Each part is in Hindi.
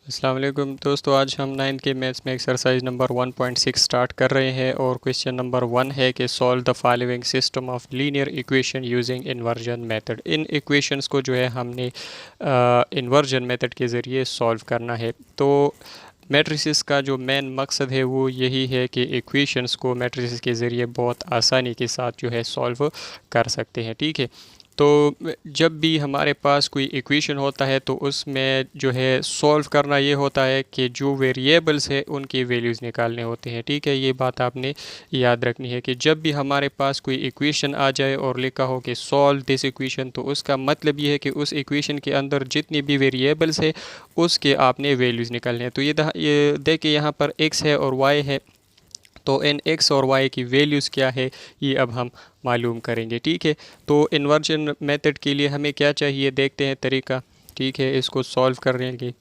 अस्सलाम वालेकुम दोस्तों, आज हम नाइन्थ के मैथ्स में एक्सरसाइज नंबर 1.6 स्टार्ट कर रहे हैं और क्वेश्चन नंबर 1 है कि solve the following system of linear equation using inversion method. In equations को जो है हमने इन्वर्जन मेथड के ज़रिए सॉल्व करना है। तो मैट्रिसेस का जो मेन मकसद है वो यही है कि इक्वेशंस को मैट्रिसेस के ज़रिए बहुत आसानी के साथ जो है सॉल्व कर सकते हैं। ठीक है, तो जब भी हमारे पास कोई इक्वेशन होता है तो उसमें जो है सॉल्व करना ये होता है कि जो वेरिएबल्स है उनकी वैल्यूज़ निकालने होते हैं। ठीक है, ये बात आपने याद रखनी है कि जब भी हमारे पास कोई इक्वेशन आ जाए और लिखा हो कि सॉल्व दिस इक्वेशन, तो उसका मतलब ये है कि उस इक्वेशन के अंदर जितनी भी वेरिएबल्स है उसके आपने वैल्यूज़ निकालने हैं। तो ये देखिए यहाँ पर x है और y है, तो इन x और y की वैल्यूज़ क्या है ये अब हम मालूम करेंगे। ठीक है, तो इन्वर्जन मेथड के लिए हमें क्या चाहिए, देखते हैं तरीका। ठीक है, इसको सॉल्व करने के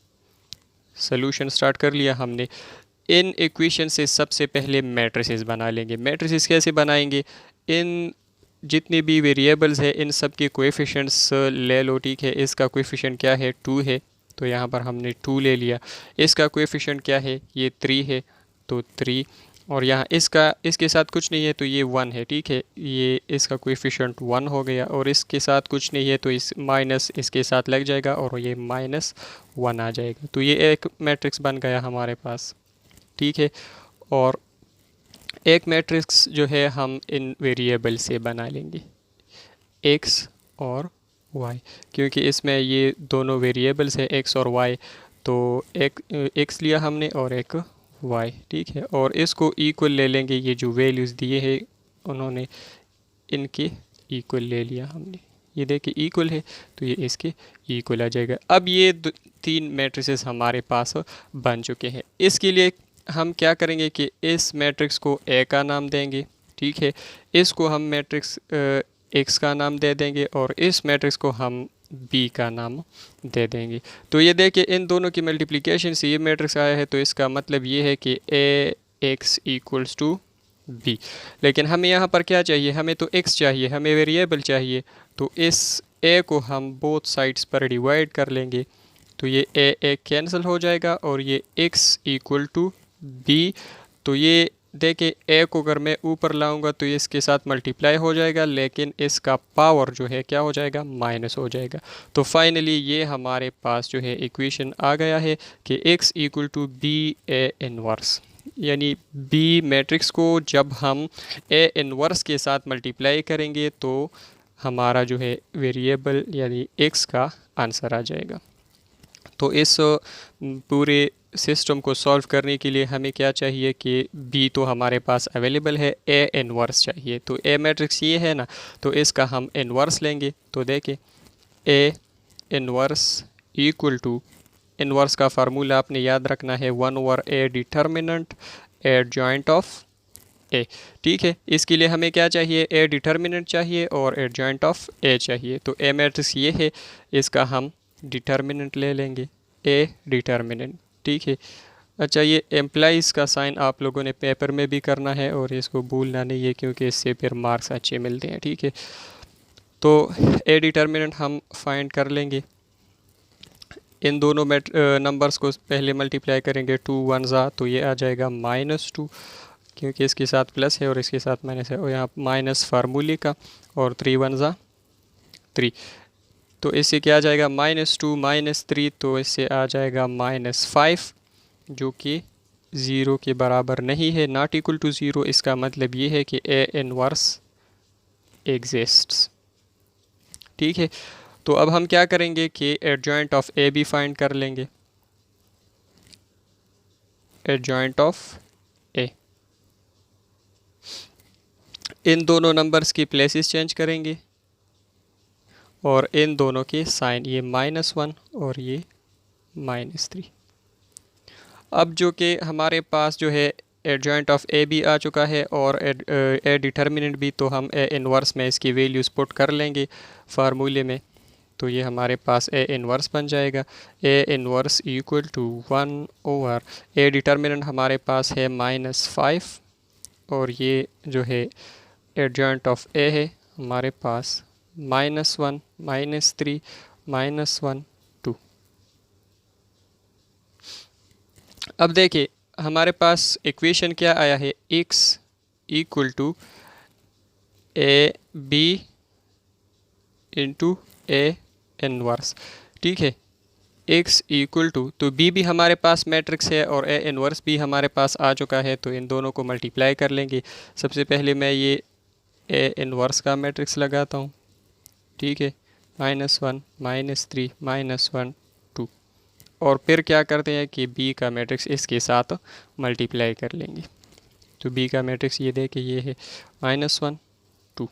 सॉल्यूशन स्टार्ट कर लिया हमने। इन इक्वेशन से सबसे पहले मैट्रिसेस बना लेंगे। मैट्रिसेस कैसे बनाएंगे, इन जितने भी वेरिएबल्स है इन सब के कोएफिशिएंट्स ले लो। ठीक है, इसका कोएफिशिएंट क्या है, 2 है, तो यहाँ पर हमने 2 ले लिया। इसका कोएफिशिएंट क्या है, ये 3 है, तो 3। और यहाँ इसके साथ कुछ नहीं है तो ये 1 है। ठीक है, ये इसका कोएफिशिएंट 1 हो गया, और इसके साथ कुछ नहीं है तो इस माइनस इसके साथ लग जाएगा और ये -1 आ जाएगा। तो ये एक मैट्रिक्स बन गया हमारे पास। ठीक है, और एक मैट्रिक्स जो है हम इन वेरिएबल से बना लेंगे, x और y, क्योंकि इसमें ये दोनों वेरिएबल्स है x और y। तो एक x लिया हमने और एक y। ठीक है, और इसको इक्वल ले लेंगे, ये जो वैल्यूज़ दिए हैं उन्होंने इनके इक्वल ले लिया हमने। ये देखिए इक्वल है तो ये इसके इक्वल आ जाएगा। अब ये 3 मैट्रिसेस हमारे पास बन चुके हैं। इसके लिए हम क्या करेंगे कि इस मैट्रिक्स को ए का नाम देंगे। ठीक है, इसको हम मैट्रिक्स एक्स का नाम दे देंगे और इस मैट्रिक्स को हम बी का नाम दे देंगे। तो ये देखिए इन दोनों की मल्टीप्लिकेशन से ये मैट्रिक्स आया है, तो इसका मतलब ये है कि ए एक्स इक्वल्स टू बी। लेकिन हमें यहाँ पर क्या चाहिए, हमें तो x चाहिए, हमें वेरिएबल चाहिए। तो इस a को हम बोथ साइड्स पर डिवाइड कर लेंगे, तो ये a कैंसिल हो जाएगा और ये x इक्वल टू b। तो ये देखिए a को अगर मैं ऊपर लाऊंगा तो ये इसके साथ मल्टीप्लाई हो जाएगा, लेकिन इसका पावर जो है क्या हो जाएगा, माइनस हो जाएगा। तो फाइनली ये हमारे पास जो है इक्वेशन आ गया है कि x equal to B A inverse, यानी बी मैट्रिक्स को जब हम ए इनवर्स के साथ मल्टीप्लाई करेंगे तो हमारा जो है वेरिएबल यानी एक्स का आंसर आ जाएगा। तो इस पूरे सिस्टम को सॉल्व करने के लिए हमें क्या चाहिए कि बी तो हमारे पास अवेलेबल है, ए इनवर्स चाहिए। तो ए मैट्रिक्स ये है ना, तो इसका हम इनवर्स लेंगे। तो देखें A inverse equal to, inverse का फार्मूला आपने याद रखना है 1/a डिटर्मिनेंट एडजॉइंट ऑफ ए। ठीक है, इसके लिए हमें क्या चाहिए, ए डिटर्मिनेंट चाहिए और एडजॉइंट ऑफ ए चाहिए। तो ए मैट्रिक्स ये है, इसका हम डिटर्मिनेंट ले लेंगे, ए डिटर्मिनेंट। ठीक है, अच्छा ये एम्प्लाइज़ का साइन आप लोगों ने पेपर में भी करना है और इसको भूलना नहीं है, क्योंकि इससे फिर मार्क्स अच्छे मिलते हैं। ठीक है, तो ए डिटर्मिनेंट हम फाइंड कर लेंगे। इन दोनों नंबर्स को पहले मल्टीप्लाई करेंगे, 2 1 ज़ा तो ये आ जाएगा -2, क्योंकि इसके साथ प्लस है और इसके साथ माइनस है, और यहाँ माइनस फार्मूले का, और 3 1 ज़ा 3। तो इससे क्या आ जाएगा, -2 -3, तो इससे आ जाएगा -5, जो कि 0 के बराबर नहीं है, नॉट इक्वल टू 0। इसका मतलब ये है कि ए इनवर्स एग्जिस्ट्स। ठीक है, तो अब हम क्या करेंगे कि एडजॉइंट ऑफ ए भी फाइंड कर लेंगे, एडजॉइंट ऑफ ए। इन दोनों नंबर्स की प्लेसेस चेंज करेंगे और इन दोनों के साइन, ये -1 और ये -3। अब जो कि हमारे पास जो है एडजॉइंट ऑफ ए भी आ चुका है और ए डिटर्मिनेंट भी, तो हम ए इनवर्स में इसकी वैल्यूज़ पुट कर लेंगे फार्मूले में। तो ये हमारे पास ए इनवर्स बन जाएगा, A inverse equal to 1 A determinant हमारे पास है -5, और ये जो है एडजॉइंट ऑफ ए है हमारे पास -1 -3 -1 2। अब देखिए हमारे पास इक्वेशन क्या आया है, x equal to A B into A inverse. ठीक है, x इक्वल टू, तो b भी हमारे पास मैट्रिक्स है और a इनवर्स भी हमारे पास आ चुका है, तो इन दोनों को मल्टीप्लाई कर लेंगे। सबसे पहले मैं ये a इनवर्स का मैट्रिक्स लगाता हूँ। ठीक है, -1 -3 -1 2, और फिर क्या करते हैं कि b का मैट्रिक्स इसके साथ मल्टीप्लाई कर लेंगे। तो b का मैट्रिक्स ये देखे, ये है -1 2,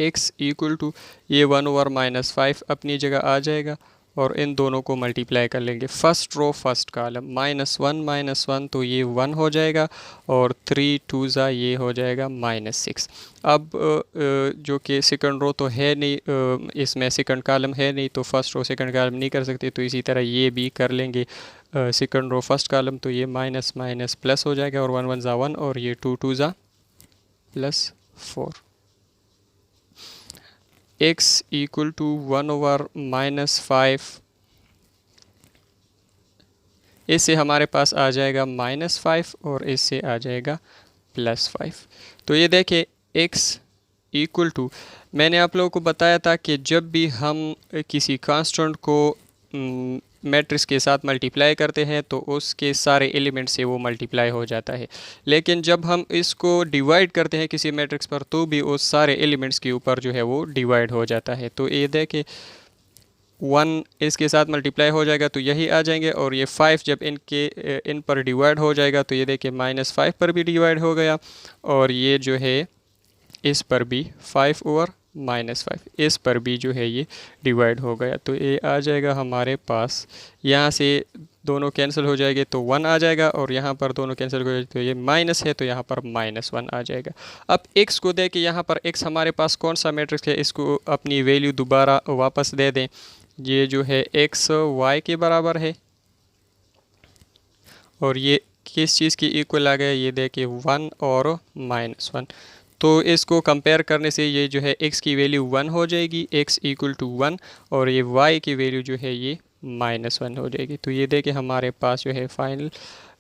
x इक्वल टू ये 1/-5 अपनी जगह आ जाएगा और इन दोनों को मल्टीप्लाई कर लेंगे। फर्स्ट रो फर्स्ट कॉलम, -1 तो ये 1 हो जाएगा और 3 2 ये हो जाएगा -6। अब जो कि सेकंड रो तो है नहीं, इसमें सेकंड कॉलम है नहीं, तो फर्स्ट रो सेकंड कॉलम नहीं कर सकते, तो इसी तरह ये भी कर लेंगे। सेकंड रो फर्स्ट कॉलम, तो ये माइनस माइनस प्लस हो जाएगा और 1 1 1 और ये 2 2 +4। x इक्वल टू 1/-5, इससे हमारे पास आ जाएगा -5 और इससे आ जाएगा +5। तो ये देखिए x इक्वल टू, मैंने आप लोगों को बताया था कि जब भी हम किसी कांस्टेंट को मैट्रिक्स के साथ मल्टीप्लाई करते हैं तो उसके सारे एलिमेंट से वो मल्टीप्लाई हो जाता है, लेकिन जब हम इसको डिवाइड करते हैं किसी मैट्रिक्स पर तो भी उस सारे एलिमेंट्स के ऊपर जो है वो डिवाइड हो जाता है। तो ये देखें 1 इसके साथ मल्टीप्लाई हो जाएगा तो यही आ जाएंगे, और ये 5 जब इन पर डिवाइड हो जाएगा तो ये देखिए -5 पर भी डिवाइड हो गया, और ये जो है इस पर भी 5 और -5 इस पर भी जो है ये डिवाइड हो गया। तो ये आ जाएगा हमारे पास, यहाँ से दोनों कैंसिल हो जाएंगे तो 1 आ जाएगा, और यहाँ पर दोनों कैंसिल हो जाएंगे तो ये माइनस है तो यहाँ पर -1 आ जाएगा। अब x को दे के यहाँ पर x हमारे पास कौन सा मैट्रिक्स है, इसको अपनी वैल्यू दोबारा वापस दे दें। ये जो है x y के बराबर है, और ये किस चीज़ की इक्वल आ गया, ये देखिए 1 और -1। तो इसको कंपेयर करने से ये जो है x की वैल्यू 1 हो जाएगी, x इक्वल टू 1, और ये y की वैल्यू जो है ये -1 हो जाएगी। तो ये देखिए हमारे पास जो है फाइनल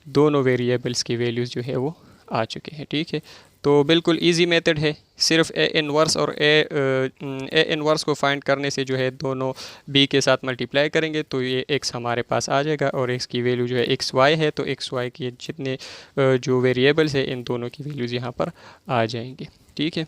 दोनों वेरिएबल्स की वैल्यूज़ जो है वो आ चुके हैं। ठीक है, तो बिल्कुल इजी मेथड है, सिर्फ ए इनवर्स और ए इनवर्स को फाइंड करने से जो है दोनों b के साथ मल्टीप्लाई करेंगे तो ये x हमारे पास आ जाएगा, और x की वैल्यू जो है xy है तो xy के जितने जो वेरिएबल्स है इन दोनों की वैल्यूज़ यहाँ पर आ जाएंगी। ठीक है,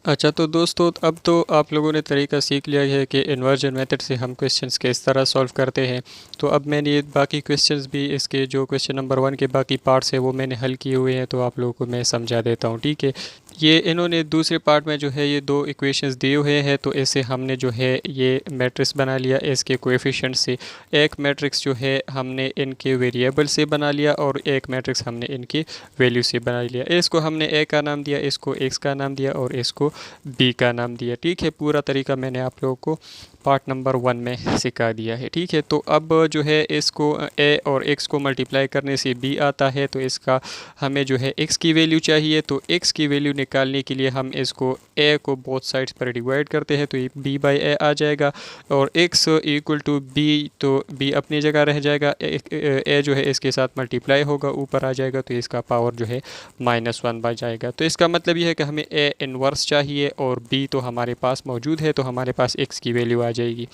अच्छा तो दोस्तों अब तो आप लोगों ने तरीका सीख लिया है कि इन्वर्जन मेथड से हम क्वेश्चंस किस तरह सॉल्व करते हैं। तो अब मैंने ये बाकी क्वेश्चंस भी, इसके जो क्वेश्चन नंबर 1 के बाकी पार्ट्स है वो मैंने हल किए हुए हैं, तो आप लोगों को मैं समझा देता हूँ। ठीक है, ये इन्होंने दूसरे पार्ट में जो है ये 2 इक्वेशंस दिए हुए हैं, तो ऐसे हमने जो है ये मैट्रिक्स बना लिया इसके कोएफिशिएंट से। एक मैट्रिक्स जो है हमने इनके वेरिएबल से बना लिया, और एक मैट्रिक्स हमने इनकी वैल्यू से बना लिया। इसको हमने ए का नाम दिया, इसको एक्स का नाम दिया, और इसको बी का नाम दिया। ठीक है, पूरा तरीका मैंने आप लोगों को पार्ट नंबर 1 में सिखा दिया है। ठीक है, तो अब जो है इसको ए और एक्स को मल्टीप्लाई करने से बी आता है, तो इसका हमें जो है एक्स की वैल्यू चाहिए। तो एक्स की वैल्यू निकालने के लिए हम इसको ए को बोथ साइड्स पर डिवाइड करते हैं, तो ये बी बाई ए आ जाएगा, और एक्स इक्वल टू बी, तो बी अपनी जगह रह जाएगा, ए जो है इसके साथ मल्टीप्लाई होगा ऊपर आ जाएगा, तो इसका पावर जो है -1 बन जाएगा। तो इसका मतलब ये है कि हमें ए इनवर्स चाहिए और बी तो हमारे पास मौजूद है, तो हमारे पास एक्स की वैल्यू आ जाएगी।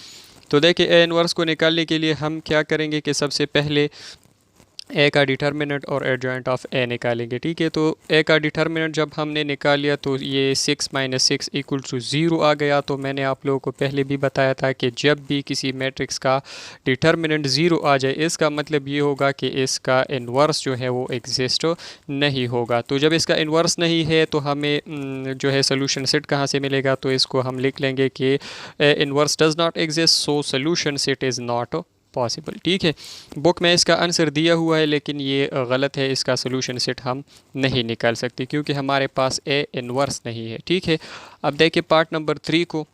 तो देखिए ए इनवर्स को निकालने के लिए हम क्या करेंगे कि सबसे पहले ए का डिटर्मिनेंट और एडजॉइंट ऑफ ए निकालेंगे। ठीक है, तो ए का डिटर्मिनेंट जब हमने निकाल लिया तो ये 6 - 6 इक्वल टू 0 आ गया। तो मैंने आप लोगों को पहले भी बताया था कि जब भी किसी मैट्रिक्स का डिटर्मिनेंट 0 आ जाए इसका मतलब ये होगा कि इसका इन्वर्स जो है वो एग्जिस्ट नहीं होगा। तो जब इसका इन्वर्स नहीं है तो हमें जो है सोल्यूशन सेट कहाँ से मिलेगा, तो इसको हम लिख लेंगे कि inverse does not exist, so solution set is not possible. ठीक है, बुक में इसका आंसर दिया हुआ है लेकिन ये गलत है, इसका सोल्यूशन सेट हम नहीं निकाल सकते क्योंकि हमारे पास ए इनवर्स नहीं है। ठीक है, अब देखिए पार्ट नंबर 3 को।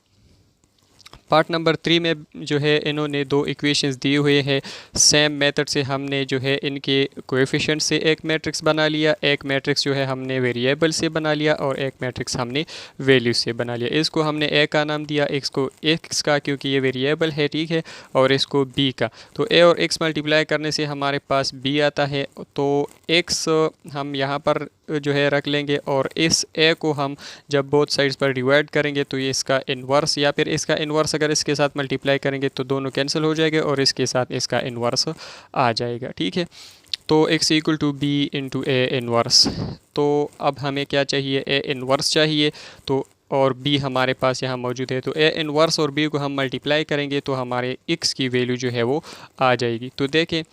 पार्ट नंबर 3 में जो है इन्होंने दो इक्वेशंस दिए हुए हैं। सेम मेथड से हमने जो है इनके कोएफिशिएंट से एक मैट्रिक्स बना लिया, एक मैट्रिक्स जो है हमने वेरिएबल से बना लिया और एक मैट्रिक्स हमने वैल्यू से बना लिया। इसको हमने ए का नाम दिया, इसको एक्स का क्योंकि ये वेरिएबल है, ठीक है, और इसको बी का। तो ए और एक्स मल्टीप्लाई करने से हमारे पास बी आता है। तो एक्स हम यहाँ पर जो है रख लेंगे और इस ए को हम जब बोथ साइड्स पर डिवाइड करेंगे तो ये इसका इन्वर्स या फिर इसका इन्वर्स अगर इसके साथ मल्टीप्लाई करेंगे तो दोनों कैंसिल हो जाएंगे और इसके साथ इसका इन्वर्स आ जाएगा, ठीक है। तो x equal to B into A inverse. तो अब हमें क्या चाहिए, ए इन्वर्स चाहिए। तो और b हमारे पास यहाँ मौजूद है, तो ए इन्वर्स और b को हम मल्टीप्लाई करेंगे तो हमारे x की वैल्यू जो है वो आ जाएगी। तो देखें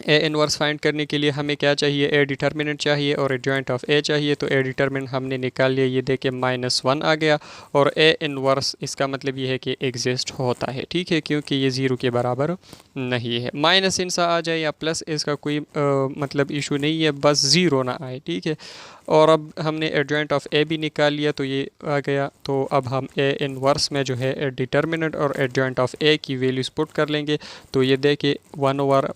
ए इन्वर्स फाइंड करने के लिए हमें क्या चाहिए, ए डिटर्मिनेंट चाहिए और एडजॉइंट ऑफ ए चाहिए। तो ए डिटर्मिनेंट हमने निकाल लिया, ये देखिए -1 आ गया और ए इन्वर्स इसका मतलब ये है कि एग्जिस्ट होता है, ठीक है, क्योंकि ये 0 के बराबर नहीं है। माइनस इनसा आ जाए या प्लस, इसका कोई मतलब इशू नहीं है, बस 0 ना आए, ठीक है। और अब हमने एडजॉइंट ऑफ ए भी निकाल लिया तो ये आ गया। तो अब हम ए इन्वर्स में जो है डिटर्मिनेंट और एडजॉइंट ऑफ ए की वैल्यूज पुट कर लेंगे। तो ये देखिए 1 ओवर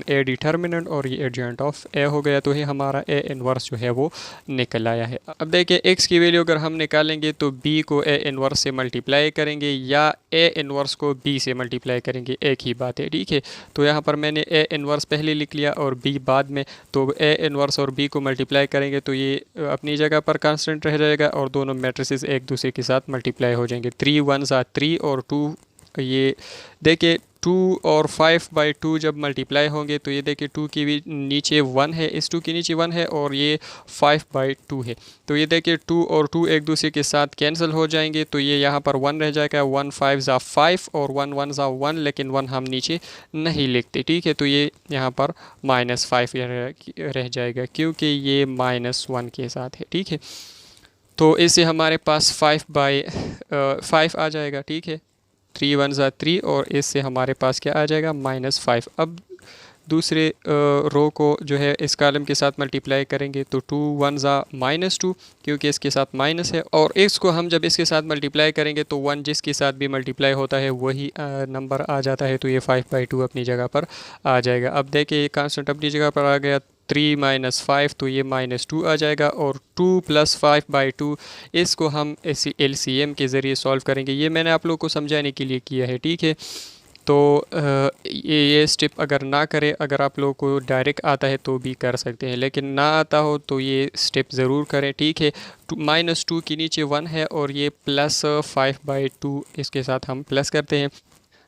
ए डिटर्मिनेंट और ये एडजॉइंट ऑफ ए हो गया। तो ये हमारा ए इन्वर्स जो है वो निकल आया है। अब देखिए एक्स की वैल्यू अगर हम निकालेंगे तो बी को ए इन्वर्स से मल्टीप्लाई करेंगे या ए इन्वर्स को बी से मल्टीप्लाई करेंगे, एक ही बात है, ठीक है। तो यहाँ पर मैंने ए इन्वर्स पहले लिख लिया और बी बाद में। तो ए इन्वर्स और बी को मल्टीप्लाई करेंगे तो ये अपनी जगह पर कांस्टेंट रह जाएगा और दोनों मैट्रिसेस एक दूसरे के साथ मल्टीप्लाई हो जाएंगे। 3 1 3 और 2, ये देखिए 2 और 5/2 जब मल्टीप्लाई होंगे तो ये देखिए 2 की भी नीचे 1 है, इस 2 के नीचे 1 है और ये 5/2 है। तो ये देखिए 2 और 2 एक दूसरे के साथ कैंसिल हो जाएंगे तो ये यहाँ पर 1 रह जाएगा। 1 5 5 और 1 1 1, लेकिन 1 हम नीचे नहीं लिखते, ठीक है। तो ये यहाँ पर -5 रह जाएगा क्योंकि ये -1 के साथ है, ठीक है। तो इससे हमारे पास 5/5 आ जाएगा, ठीक है। 3 1 3 और इससे हमारे पास क्या आ जाएगा, -5। अब दूसरे रो को जो है इस कॉलम के साथ मल्टीप्लाई करेंगे तो 2 1 -2 क्योंकि इसके साथ माइनस है, और x को हम जब इसके साथ मल्टीप्लाई करेंगे तो 1 जिसके साथ भी मल्टीप्लाई होता है वही नंबर आ जाता है। तो ये 5/2 अपनी जगह पर आ जाएगा। अब देखिए कांस्टेंट अपनी जगह पर आ गया। 3 -5 तो ये -2 आ जाएगा और 2 + 5/2 इसको हम ऐसी LCM के ज़रिए सॉल्व करेंगे। ये मैंने आप लोगों को समझाने के लिए किया है, ठीक है। तो ये स्टेप अगर ना करें, अगर आप लोगों को डायरेक्ट आता है तो भी कर सकते हैं, लेकिन ना आता हो तो ये स्टेप ज़रूर करें, ठीक है। -2 के नीचे 1 है और ये +5/2 इसके साथ हम प्लस करते हैं।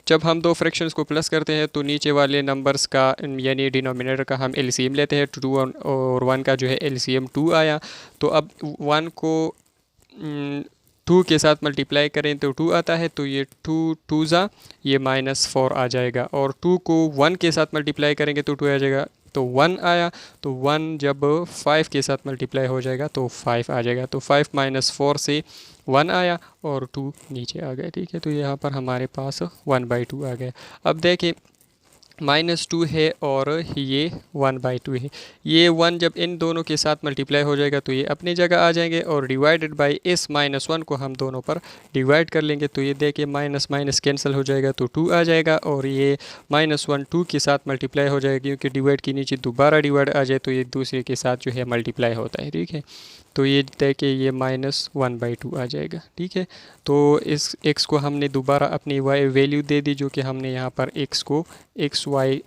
जब हम दो फ्रैक्शंस को प्लस करते हैं तो नीचे वाले नंबर्स का यानी डिनोमिनेटर का हम LCM लेते हैं। 2 और 1 का जो है LCM 2 आया। तो अब 1 को 2 के साथ मल्टीप्लाई करें तो 2 आता है। तो ये 2 2 ये -4 आ जाएगा और 2 को 1 के साथ मल्टीप्लाई करेंगे तो 2 आ जाएगा। तो 1 आया, तो 1 जब 5 के साथ मल्टीप्लाई हो जाएगा तो 5 आ जाएगा। तो 5 - 4 से 1 आया और 2 नीचे आ गया, ठीक है। तो यहाँ पर हमारे पास 1/2 आ गया। अब देखिए -2 है और ये 1/2 है। ये 1 जब इन दोनों के साथ मल्टीप्लाई हो जाएगा तो ये अपनी जगह आ जाएंगे और डिवाइडेड बाय इस -1 को हम दोनों पर डिवाइड कर लेंगे। तो ये देखिए माइनस माइनस कैंसिल हो जाएगा तो 2 आ जाएगा और ये -1 2 के साथ मल्टीप्लाई हो जाएगा क्योंकि डिवाइड के नीचे दोबारा डिवाइड आ जाए तो ये दूसरे के साथ जो है मल्टीप्लाई होता है, ठीक है। तो ये देखिए ये -1/2 आ जाएगा, ठीक है। तो इस x को हमने दोबारा अपनी y वैल्यू दे दी जो कि हमने यहाँ पर x को xy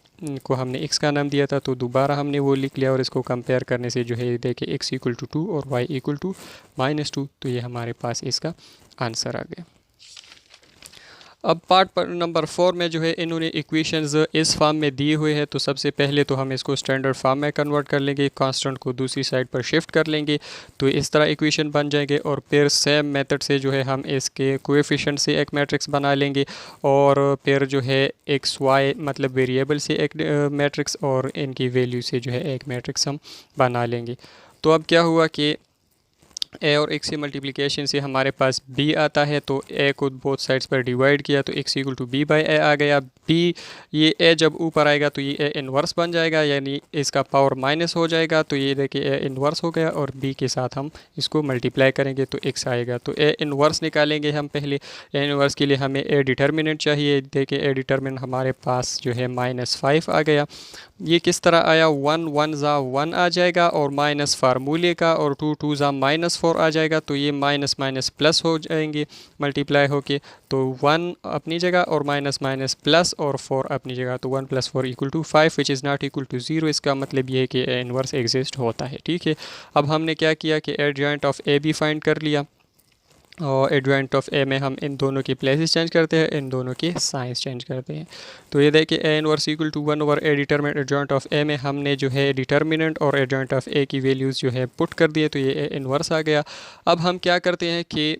को हमने x का नाम दिया था। तो दोबारा हमने वो लिख लिया और इसको कंपेयर करने से जो है देखिए x = 2 और y = -2। तो ये हमारे पास इसका आंसर आ गया। अब पार्ट पर नंबर 4 में जो है इन्होंने इक्वेशंस इस फॉर्म में दिए हुए हैं। तो सबसे पहले तो हम इसको स्टैंडर्ड फॉर्म में कन्वर्ट कर लेंगे, कांस्टेंट को दूसरी साइड पर शिफ्ट कर लेंगे तो इस तरह इक्वेशन बन जाएंगे। और फिर सेम मेथड से जो है हम इसके कोएफिशिएंट से एक मैट्रिक्स बना लेंगे और फिर जो है एक्स वाई मतलब वेरिएबल से एक मैट्रिक्स और इनकी वैल्यू से जो है एक मैट्रिक्स हम बना लेंगे। तो अब क्या हुआ कि ए और एक्स की मल्टीप्लिकेशन से हमारे पास बी आता है, तो ए को बोथ साइड्स पर डिवाइड किया तो x equal to b by a आ गया। बी, ये ए जब ऊपर आएगा तो ये ए इन्वर्स बन जाएगा, यानी इसका पावर माइनस हो जाएगा, तो ये देखिए ए इन्वर्स हो गया और बी के साथ हम इसको मल्टीप्लाई करेंगे तो एक्स आएगा। तो ए इन्वर्स निकालेंगे हम पहले। ए इन्वर्स के लिए हमें ए डिटर्मिनेंट चाहिए। देखिए ए डिटर्मिनेंट हमारे पास जो है -5 आ गया। ये किस तरह आया, 1 1 ज़ा 1 आ जाएगा और माइनस फार्मूले का, और 2 2 ज़ा -4 आ जाएगा, तो ये माइनस माइनस प्लस हो जाएंगे मल्टीप्लाई होके। तो 1 अपनी जगह और माइनस माइनस प्लस और 4 अपनी जगह, तो 1 + 4 = 5 which is not equal to 0। इसका मतलब ये है कि ए इन्वर्स एग्जिस्ट होता है। ठीक है, अब हमने क्या किया कि एडजॉइंट ऑफ ए भी फाइंड कर लिया, और एडजॉइंट ऑफ ए में हम इन दोनों की प्लेसेस चेंज करते हैं, इन दोनों के साइंस चेंज करते हैं। तो ये देखिए a inverse equal to 1/a determinant adjoint of a में हमने जो है डिटर्मिनेंट और एडजॉइंट ऑफ ए की वैल्यूज़ जो है पुट कर दिए, तो ये ए इन्वर्स आ गया। अब हम क्या करते हैं कि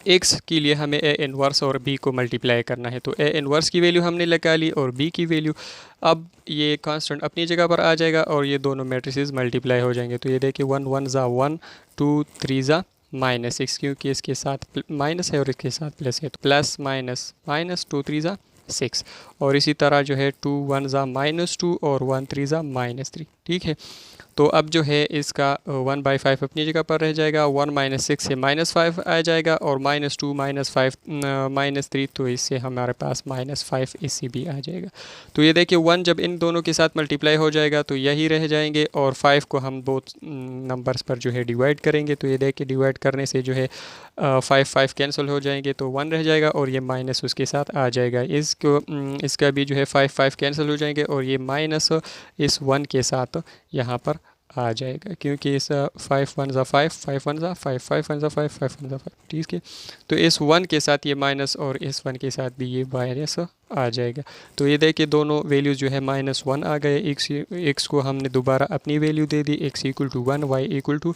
एक्स के लिए हमें ए इन्वर्स और बी को मल्टीप्लाई करना है, तो ए इन्वर्स की वैल्यू हमने लगा ली और बी की वैल्यू। अब ये कांस्टेंट अपनी जगह पर आ जाएगा और ये दोनों मैट्रिसेस मल्टीप्लाई हो जाएंगे। तो ये देखिए 1 1 ज़ा 1, 2 3 ज़ा -6, क्योंकि इसके साथ माइनस है और इसके साथ प्लस है, तो प्लस माइनस माइनस 2 3 ज़ा 6, और इसी तरह जो है 2 1 ज़ा -2 और 1 3 ज़ा -3। ठीक है, तो अब जो है इसका 1/5 अपनी जगह पर रह जाएगा, 1 -6 से -5 आ जाएगा, और -2 -5 -3, तो इससे हमारे पास -5 इससे भी आ जाएगा। तो ये देखिए 1 जब इन दोनों के साथ मल्टीप्लाई हो जाएगा तो यही रह जाएंगे, और 5 को हम बोथ नंबर्स पर जो है डिवाइड करेंगे, तो ये देखिए डिवाइड करने से जो है 5 5 कैंसिल हो जाएंगे, तो 1 रह जाएगा और ये माइनस उसके साथ आ जाएगा। इसका भी जो है 5 5 कैंसिल हो जाएंगे और ये माइनस इस 1 के साथ यहाँ पर आ जाएगा, क्योंकि इस 5 1 ज़ा 5, 5 1 ज़ा 5, 5 1 ज़ा 5, 5 1 ज़ा 5। ठीक है, तो इस 1 के साथ ये माइनस और इस 1 के साथ भी ये माइनस आ जाएगा। तो ये देखिए दोनों वैल्यूज़ जो है -1 आ गए। एक्स को हमने दोबारा अपनी वैल्यू दे दी, x = 1, y =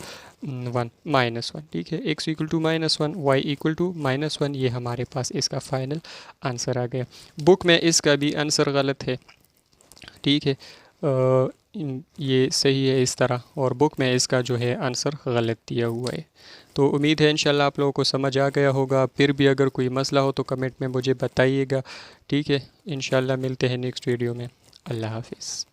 1 -1। ठीक है, x = -1, y = -1, ये हमारे पास इसका फाइनल आंसर आ गया। बुक में इसका भी आंसर गलत है। ठीक है, ये सही है इस तरह, और बुक में इसका जो है आंसर गलत दिया हुआ है। तो उम्मीद है इंशाल्लाह आप लोगों को समझ आ गया होगा। फिर भी अगर कोई मसला हो तो कमेंट में मुझे बताइएगा। ठीक है, इंशाल्लाह मिलते हैं नेक्स्ट वीडियो में। अल्लाह हाफिज़।